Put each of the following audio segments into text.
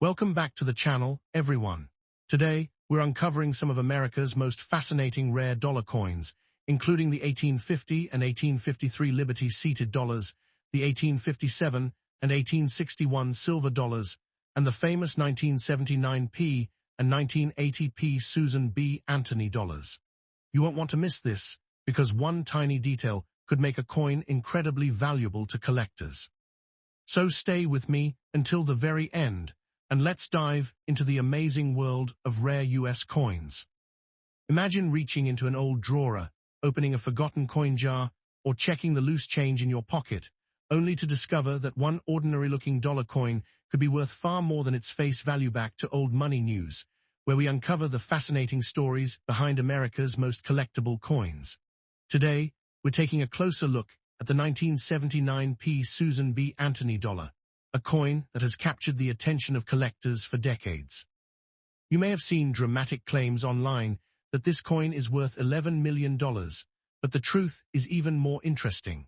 Welcome back to the channel, everyone. Today, we're uncovering some of America's most fascinating rare dollar coins, including the 1850 and 1853 Liberty-seated dollars, the 1857 and 1861 silver dollars, and the famous 1979p and 1980p Susan B. Anthony dollars. You won't want to miss this, because one tiny detail could make a coin incredibly valuable to collectors. So stay with me until the very end, and let's dive into the amazing world of rare US coins. Imagine reaching into an old drawer, opening a forgotten coin jar, or checking the loose change in your pocket, only to discover that one ordinary-looking dollar coin could be worth far more than its face value. Back to Old Money News, where we uncover the fascinating stories behind America's most collectible coins. Today, we're taking a closer look at the 1979p Susan B. Anthony dollar, a coin that has captured the attention of collectors for decades. You may have seen dramatic claims online that this coin is worth $11 million, but the truth is even more interesting.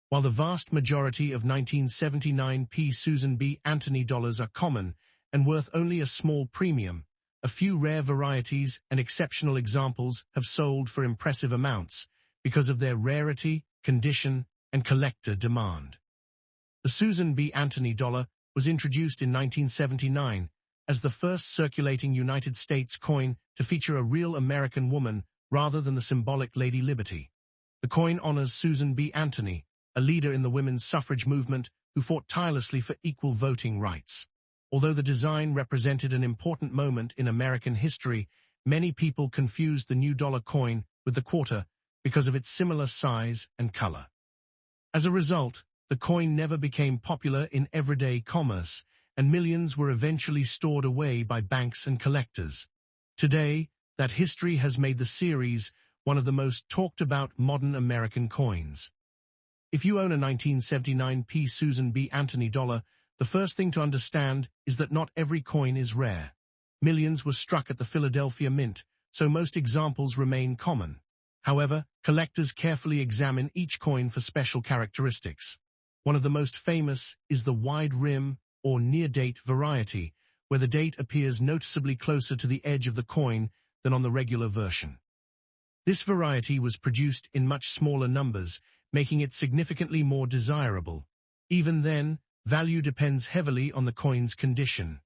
While the vast majority of 1979p Susan B. Anthony dollars are common and worth only a small premium, a few rare varieties and exceptional examples have sold for impressive amounts because of their rarity, condition, and collector demand. The Susan B. Anthony dollar was introduced in 1979 as the first circulating United States coin to feature a real American woman rather than the symbolic Lady Liberty. The coin honors Susan B. Anthony, a leader in the women's suffrage movement who fought tirelessly for equal voting rights. Although the design represented an important moment in American history, many people confused the new dollar coin with the quarter because of its similar size and color. As a result, the coin never became popular in everyday commerce, and millions were eventually stored away by banks and collectors. Today, that history has made the series one of the most talked-about modern American coins. If you own a 1979p Susan B. Anthony dollar, the first thing to understand is that not every coin is rare. Millions were struck at the Philadelphia Mint, so most examples remain common. However, collectors carefully examine each coin for special characteristics. One of the most famous is the wide rim or near-date variety, where the date appears noticeably closer to the edge of the coin than on the regular version. This variety was produced in much smaller numbers, making it significantly more desirable. Even then, value depends heavily on the coin's condition.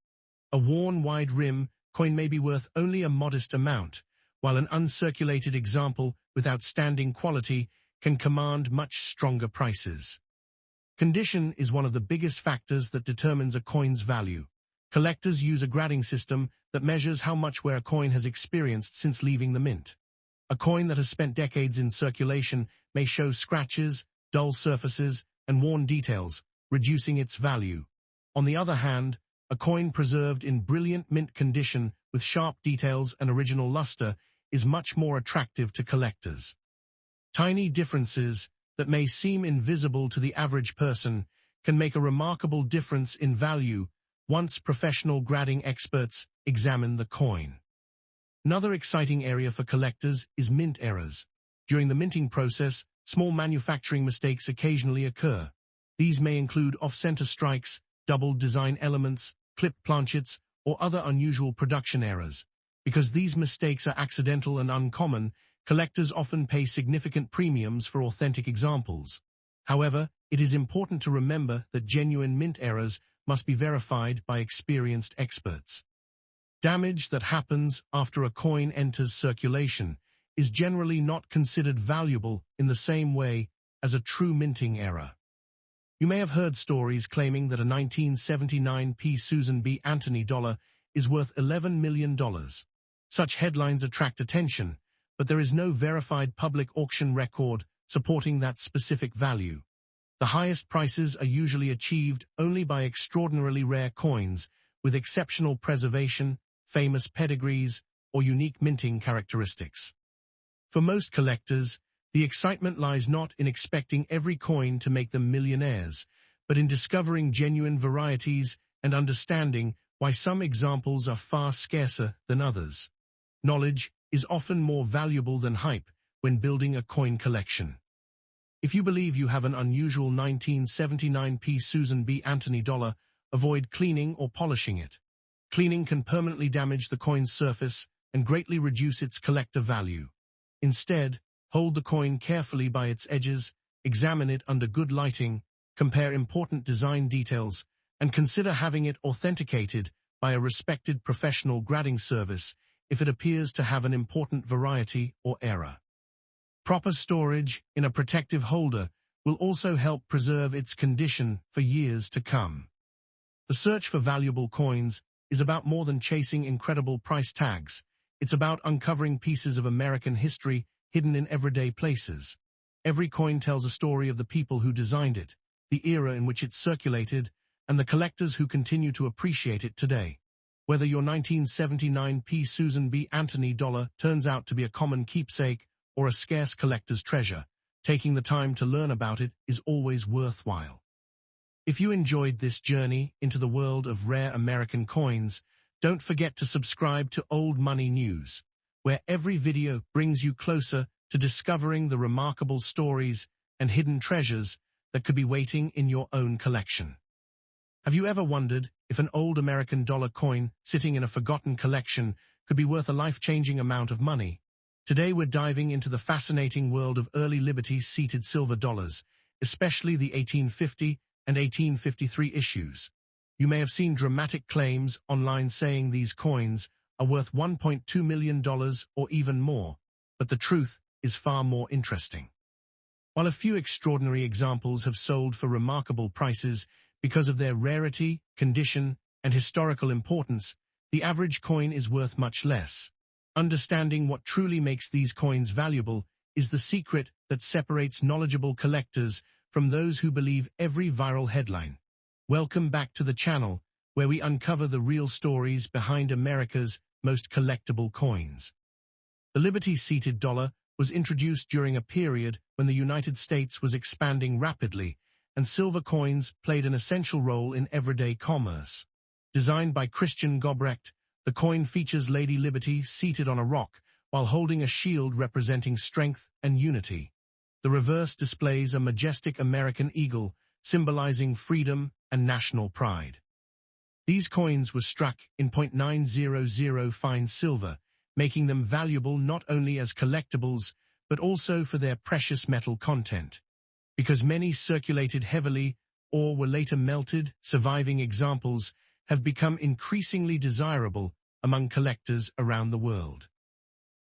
A worn wide rim coin may be worth only a modest amount, while an uncirculated example with outstanding quality can command much stronger prices. Condition is one of the biggest factors that determines a coin's value. Collectors use a grading system that measures how much wear a coin has experienced since leaving the mint. A coin that has spent decades in circulation may show scratches, dull surfaces, and worn details, reducing its value. On the other hand, a coin preserved in brilliant mint condition with sharp details and original luster is much more attractive to collectors. Tiny differences that may seem invisible to the average person can make a remarkable difference in value once professional grading experts examine the coin. Another exciting area for collectors is mint errors. During the minting process, small manufacturing mistakes occasionally occur. These may include off-center strikes, doubled design elements, clipped planchets, or other unusual production errors. Because these mistakes are accidental and uncommon, collectors often pay significant premiums for authentic examples. However, it is important to remember that genuine mint errors must be verified by experienced experts. Damage that happens after a coin enters circulation is generally not considered valuable in the same way as a true minting error. You may have heard stories claiming that a 1979p Susan B. Anthony dollar is worth $11 million. Such headlines attract attention, but there is no verified public auction record supporting that specific value. The highest prices are usually achieved only by extraordinarily rare coins with exceptional preservation, famous pedigrees, or unique minting characteristics. For most collectors, the excitement lies not in expecting every coin to make them millionaires, but in discovering genuine varieties and understanding why some examples are far scarcer than others. Knowledge is often more valuable than hype when building a coin collection. If you believe you have an unusual 1979p Susan B. Anthony dollar, avoid cleaning or polishing it. Cleaning can permanently damage the coin's surface and greatly reduce its collector value. Instead, hold the coin carefully by its edges, examine it under good lighting, compare important design details, and consider having it authenticated by a respected professional grading service if it appears to have an important variety or error. Proper storage in a protective holder will also help preserve its condition for years to come. The search for valuable coins is about more than chasing incredible price tags. It's about uncovering pieces of American history hidden in everyday places. Every coin tells a story of the people who designed it, the era in which it circulated, and the collectors who continue to appreciate it today. Whether your 1979 P. Susan B. Anthony dollar turns out to be a common keepsake or a scarce collector's treasure, taking the time to learn about it is always worthwhile. If you enjoyed this journey into the world of rare American coins, don't forget to subscribe to Old Money News, where every video brings you closer to discovering the remarkable stories and hidden treasures that could be waiting in your own collection. Have you ever wondered if an old American dollar coin sitting in a forgotten collection could be worth a life-changing amount of money? Today we're diving into the fascinating world of early Liberty seated silver dollars, especially the 1850 and 1853 issues. You may have seen dramatic claims online saying these coins are worth $1.2 million or even more, but the truth is far more interesting. While a few extraordinary examples have sold for remarkable prices because of their rarity, condition, and historical importance, the average coin is worth much less. Understanding what truly makes these coins valuable is the secret that separates knowledgeable collectors from those who believe every viral headline. Welcome back to the channel, where we uncover the real stories behind America's most collectible coins. The Liberty-seated dollar was introduced during a period when the United States was expanding rapidly, and silver coins played an essential role in everyday commerce. Designed by Christian Gobrecht, the coin features Lady Liberty seated on a rock while holding a shield representing strength and unity. The reverse displays a majestic American eagle, symbolizing freedom and national pride. These coins were struck in .900 fine silver, making them valuable not only as collectibles, but also for their precious metal content. Because many circulated heavily or were later melted, surviving examples have become increasingly desirable among collectors around the world.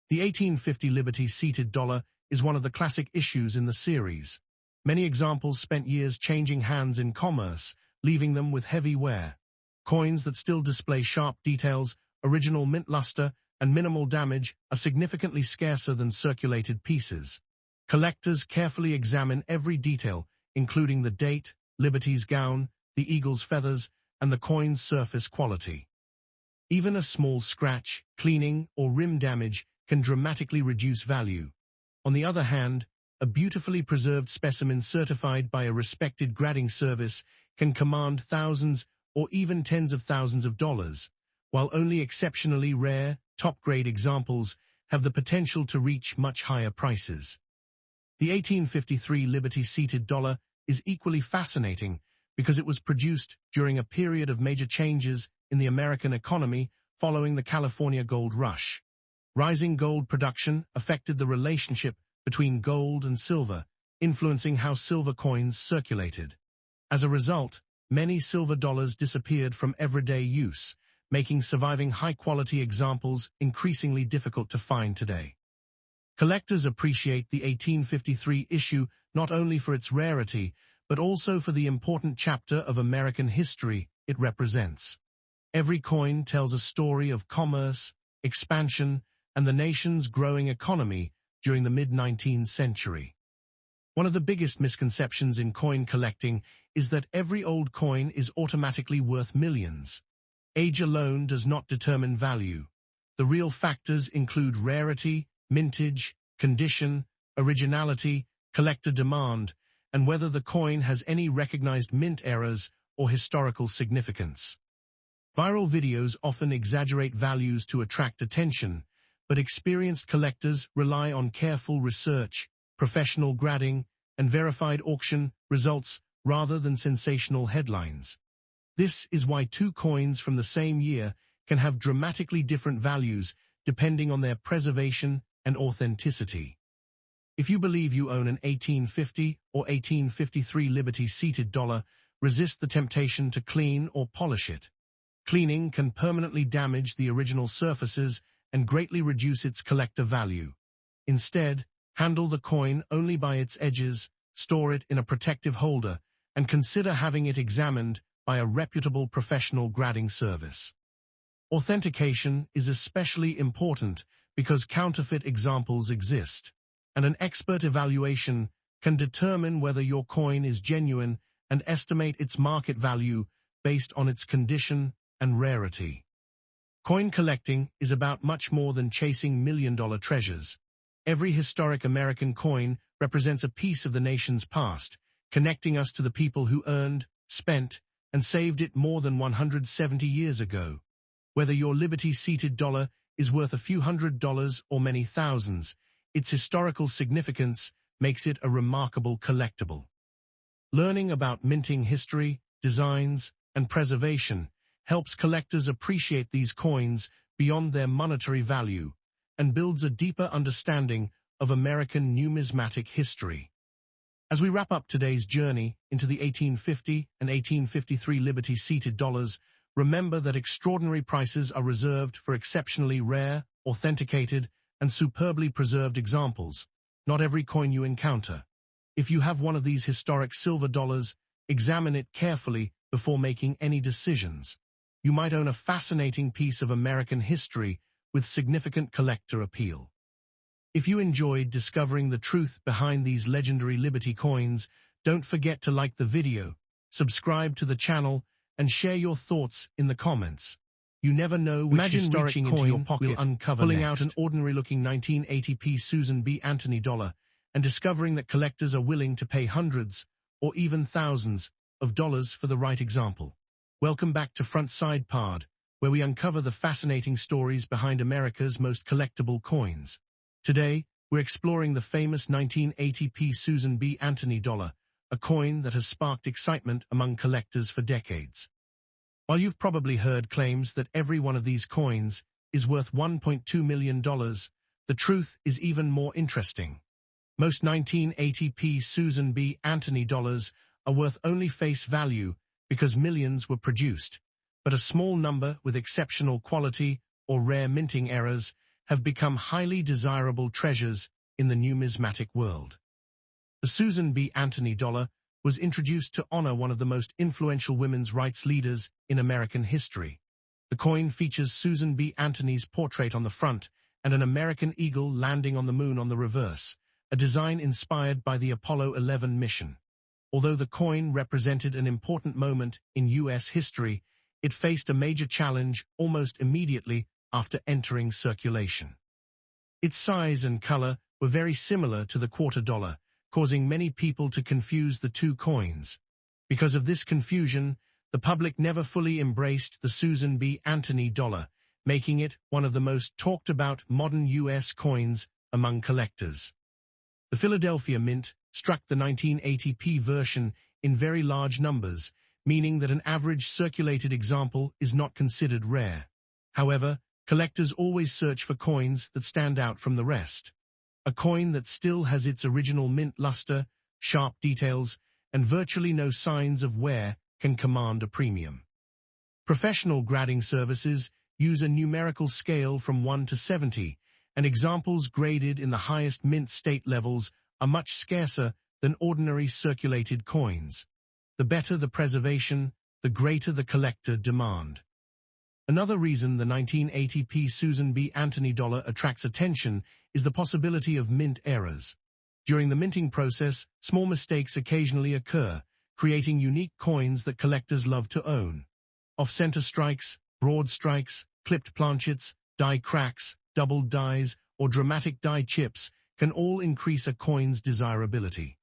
The 1850 Liberty-seated dollar is one of the classic issues in the series. Many examples spent years changing hands in commerce, leaving them with heavy wear. Coins that still display sharp details, original mint luster, and minimal damage are significantly scarcer than circulated pieces. Collectors carefully examine every detail, including the date, Liberty's gown, the eagle's feathers, and the coin's surface quality. Even a small scratch, cleaning, or rim damage can dramatically reduce value. On the other hand, a beautifully preserved specimen certified by a respected grading service can command thousands or even tens of thousands of dollars, while only exceptionally rare, top-grade examples have the potential to reach much higher prices. The 1853 Liberty-seated dollar is equally fascinating because it was produced during a period of major changes in the American economy following the California gold rush. Rising gold production affected the relationship between gold and silver, influencing how silver coins circulated. As a result, many silver dollars disappeared from everyday use, making surviving high-quality examples increasingly difficult to find today. Collectors appreciate the 1853 issue not only for its rarity, but also for the important chapter of American history it represents. Every coin tells a story of commerce, expansion, and the nation's growing economy during the mid-19th century. One of the biggest misconceptions in coin collecting is that every old coin is automatically worth millions. Age alone does not determine value. The real factors include rarity, mintage, condition, originality, collector demand, and whether the coin has any recognized mint errors or historical significance. Viral videos often exaggerate values to attract attention, but experienced collectors rely on careful research, professional grading, and verified auction results rather than sensational headlines. This is why two coins from the same year can have dramatically different values depending on their preservation and authenticity. If you believe you own an 1850 or 1853 Liberty-seated dollar, resist the temptation to clean or polish it. Cleaning can permanently damage the original surfaces and greatly reduce its collector value. Instead, handle the coin only by its edges, store it in a protective holder, and consider having it examined by a reputable professional grading service. Authentication is especially important because counterfeit examples exist, and an expert evaluation can determine whether your coin is genuine and estimate its market value based on its condition and rarity. Coin collecting is about much more than chasing million-dollar treasures. Every historic American coin represents a piece of the nation's past, connecting us to the people who earned, spent, and saved it more than 170 years ago. Whether your Liberty-seated dollar is worth a few $100s or many thousands, its historical significance makes it a remarkable collectible. Learning about minting history, designs, and preservation helps collectors appreciate these coins beyond their monetary value and builds a deeper understanding of American numismatic history. As we wrap up today's journey into the 1850 and 1853 Liberty-seated dollars, remember that extraordinary prices are reserved for exceptionally rare, authenticated, and superbly preserved examples, not every coin you encounter. If you have one of these historic silver dollars, examine it carefully before making any decisions. You might own a fascinating piece of American history with significant collector appeal. If you enjoyed discovering the truth behind these legendary Liberty coins, don't forget to like the video, subscribe to the channel, and share your thoughts in the comments. You never know which historic coin into your pocket, will uncover pulling next. Out an ordinary-looking 1980p Susan B. Anthony dollar and discovering that collectors are willing to pay hundreds or even thousands of dollars for the right example. Welcome back to Front Side Pod, where we uncover the fascinating stories behind America's most collectible coins. Today, we're exploring the famous 1980p Susan B. Anthony dollar, a coin that has sparked excitement among collectors for decades. While you've probably heard claims that every one of these coins is worth $1.2 million, the truth is even more interesting. Most 1980p Susan B. Anthony dollars are worth only face value because millions were produced, but a small number with exceptional quality or rare minting errors have become highly desirable treasures in the numismatic world. The Susan B. Anthony dollar was introduced to honor one of the most influential women's rights leaders in American history. The coin features Susan B. Anthony's portrait on the front and an American eagle landing on the moon on the reverse, a design inspired by the Apollo 11 mission. Although the coin represented an important moment in U.S. history, it faced a major challenge almost immediately after entering circulation. Its size and color were very similar to the quarter dollar, causing many people to confuse the two coins. Because of this confusion, the public never fully embraced the Susan B. Anthony dollar, making it one of the most talked-about modern U.S. coins among collectors. The Philadelphia Mint struck the 1980p version in very large numbers, meaning that an average circulated example is not considered rare. However, collectors always search for coins that stand out from the rest. A coin that still has its original mint luster, sharp details, and virtually no signs of wear can command a premium. Professional grading services use a numerical scale from 1 to 70, and examples graded in the highest mint state levels are much scarcer than ordinary circulated coins. The better the preservation, the greater the collector demand. Another reason the 1980p Susan B. Anthony dollar attracts attention is the possibility of mint errors. During the minting process, small mistakes occasionally occur, creating unique coins that collectors love to own. Off-center strikes, broad strikes, clipped planchets, die cracks, doubled dies, or dramatic die chips can all increase a coin's desirability.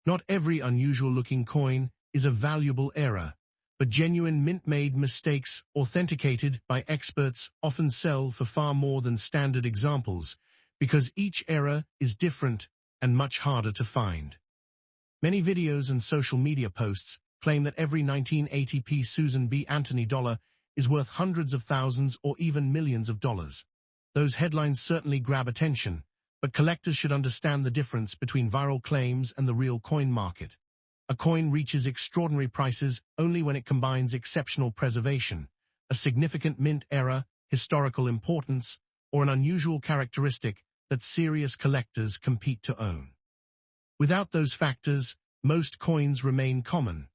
Not every unusual-looking coin is a valuable error, but genuine mint-made mistakes authenticated by experts often sell for far more than standard examples, because each error is different and much harder to find. Many videos and social media posts claim that every 1980p Susan B. Anthony dollar is worth hundreds of thousands or even millions of dollars. Those headlines certainly grab attention, but collectors should understand the difference between viral claims and the real coin market. A coin reaches extraordinary prices only when it combines exceptional preservation, a significant mint error, historical importance, or an unusual characteristic that serious collectors compete to own. Without those factors, most coins remain common.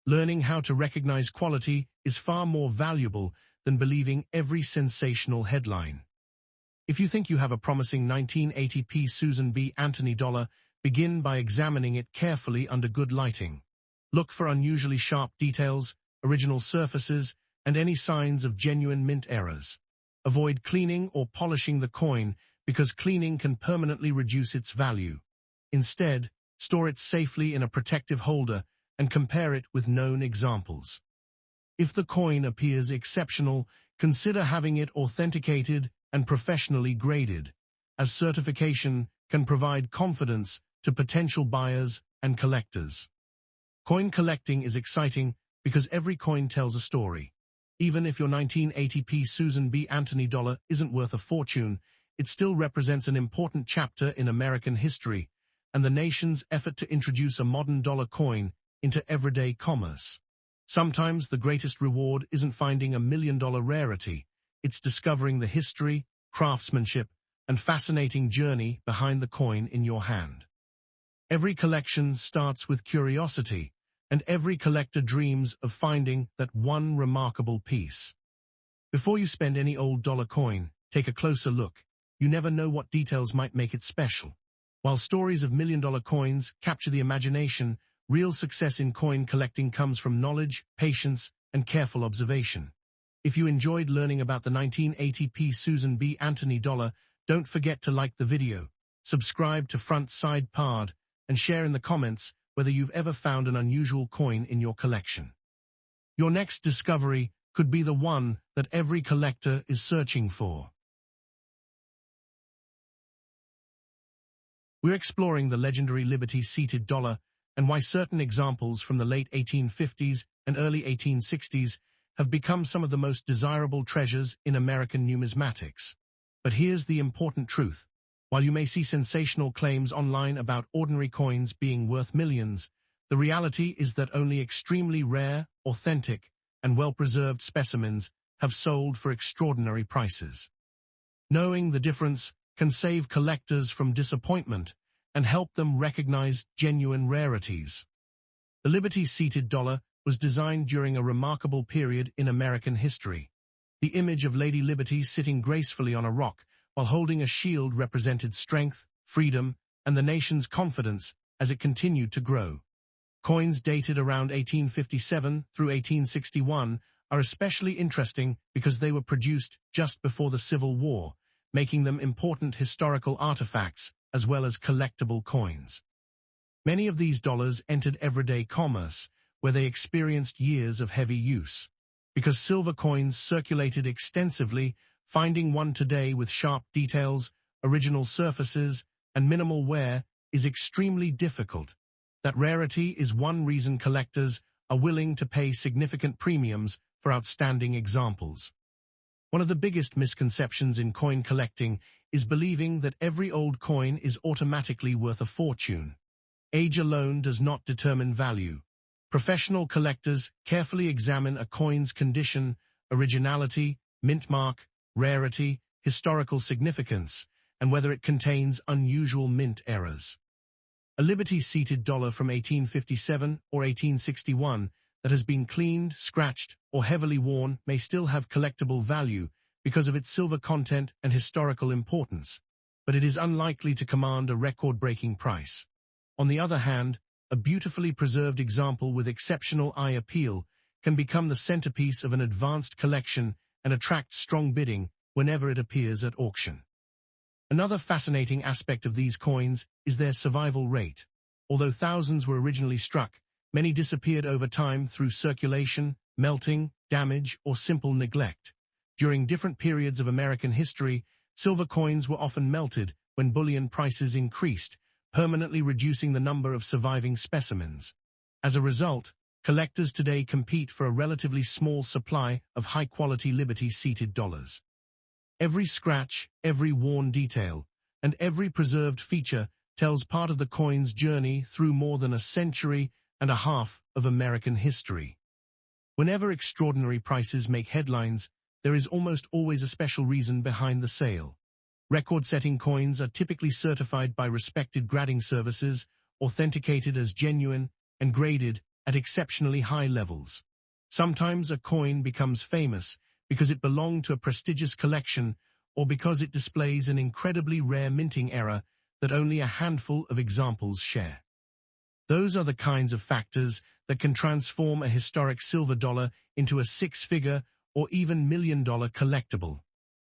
Learning how to recognize quality is far more valuable than believing every sensational headline. If you think you have a promising 1980p Susan B. Anthony dollar, begin by examining it carefully under good lighting. Look for unusually sharp details, original surfaces, and any signs of genuine mint errors. Avoid cleaning or polishing the coin because cleaning can permanently reduce its value. Instead, store it safely in a protective holder and compare it with known examples. If the coin appears exceptional, consider having it authenticated and professionally graded, as certification can provide confidence to potential buyers and collectors. Coin collecting is exciting because every coin tells a story. Even if your 1980p Susan B. Anthony dollar isn't worth a fortune, it still represents an important chapter in American history and the nation's effort to introduce a modern dollar coin into everyday commerce. Sometimes the greatest reward isn't finding a million-dollar rarity, it's discovering the history, craftsmanship, and fascinating journey behind the coin in your hand. Every collection starts with curiosity, and every collector dreams of finding that one remarkable piece. Before you spend any old dollar coin, take a closer look. You never know what details might make it special. While stories of million-dollar coins capture the imagination, real success in coin collecting comes from knowledge, patience, and careful observation. If you enjoyed learning about the 1980p Susan B. Anthony dollar, don't forget to like the video, subscribe to Front Side Pod, and share in the comments whether you've ever found an unusual coin in your collection. Your next discovery could be the one that every collector is searching for. We're exploring the legendary Liberty-seated dollar and why certain examples from the late 1850s and early 1860s have become some of the most desirable treasures in American numismatics. But here's the important truth. While you may see sensational claims online about ordinary coins being worth millions, the reality is that only extremely rare, authentic, and well-preserved specimens have sold for extraordinary prices. Knowing the difference can save collectors from disappointment and help them recognize genuine rarities. The Liberty-seated dollar was designed during a remarkable period in American history. The image of Lady Liberty sitting gracefully on a rock while holding a shield represented strength, freedom, and the nation's confidence as it continued to grow. Coins dated around 1857 through 1861 are especially interesting because they were produced just before the Civil War, making them important historical artifacts as well as collectible coins. Many of these dollars entered everyday commerce, where they experienced years of heavy use. Because silver coins circulated extensively, finding one today with sharp details, original surfaces, and minimal wear is extremely difficult. That rarity is one reason collectors are willing to pay significant premiums for outstanding examples. One of the biggest misconceptions in coin collecting is believing that every old coin is automatically worth a fortune. Age alone does not determine value. Professional collectors carefully examine a coin's condition, originality, mint mark, rarity, historical significance, and whether it contains unusual mint errors. A Liberty-seated dollar from 1857 or 1861 that has been cleaned, scratched, or heavily worn may still have collectible value because of its silver content and historical importance, but it is unlikely to command a record-breaking price. On the other hand, a beautifully preserved example with exceptional eye appeal can become the centerpiece of an advanced collection and attract strong bidding whenever it appears at auction. Another fascinating aspect of these coins is their survival rate. Although thousands were originally struck, many disappeared over time through circulation, melting, damage, or simple neglect. During different periods of American history, silver coins were often melted when bullion prices increased, permanently reducing the number of surviving specimens. As a result, collectors today compete for a relatively small supply of high-quality Liberty-seated dollars. Every scratch, every worn detail, and every preserved feature tells part of the coin's journey through more than a century and a half of American history. Whenever extraordinary prices make headlines, there is almost always a special reason behind the sale. Record-setting coins are typically certified by respected grading services, authenticated as genuine, and graded at exceptionally high levels. Sometimes a coin becomes famous because it belonged to a prestigious collection or because it displays an incredibly rare minting error that only a handful of examples share. Those are the kinds of factors that can transform a historic silver dollar into a six-figure or even million-dollar collectible.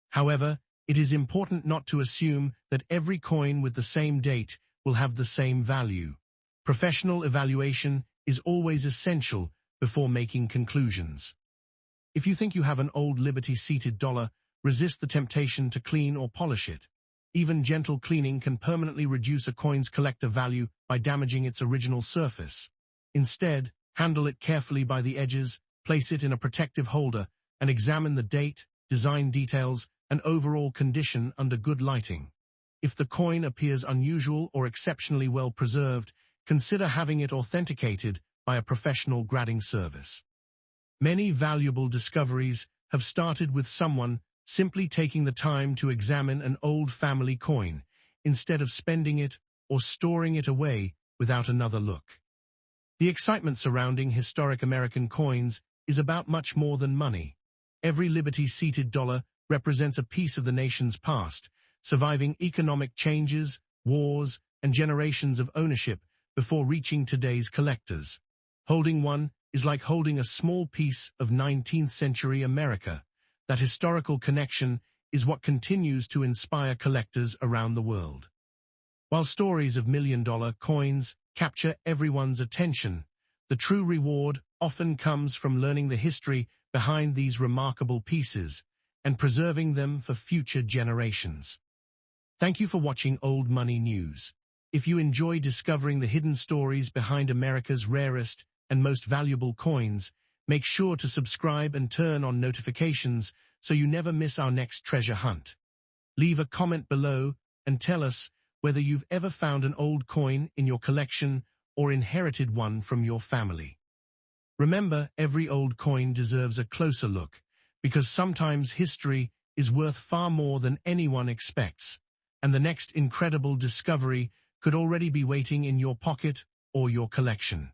However, it is important not to assume that every coin with the same date will have the same value. Professional evaluation is always essential before making conclusions. If you think you have an old Liberty-seated dollar, resist the temptation to clean or polish it. Even gentle cleaning can permanently reduce a coin's collector value by damaging its original surface. Instead, handle it carefully by the edges, place it in a protective holder, and examine the date, design details, and overall condition under good lighting. If the coin appears unusual or exceptionally well preserved, consider having it authenticated by a professional grading service. Many valuable discoveries have started with someone simply taking the time to examine an old family coin, instead of spending it or storing it away without another look. The excitement surrounding historic American coins is about much more than money. Every Liberty-seated dollar represents a piece of the nation's past, surviving economic changes, wars, and generations of ownership before reaching today's collectors. Holding one is like holding a small piece of 19th century America. That historical connection is what continues to inspire collectors around the world. While stories of million-dollar coins capture everyone's attention, the true reward often comes from learning the history behind these remarkable pieces and preserving them for future generations. Thank you for watching Old Money News. If you enjoy discovering the hidden stories behind America's rarest and most valuable coins, make sure to subscribe and turn on notifications so you never miss our next treasure hunt. Leave a comment below and tell us whether you've ever found an old coin in your collection or inherited one from your family. Remember, every old coin deserves a closer look, because sometimes history is worth far more than anyone expects, and the next incredible discovery could already be waiting in your pocket or your collection.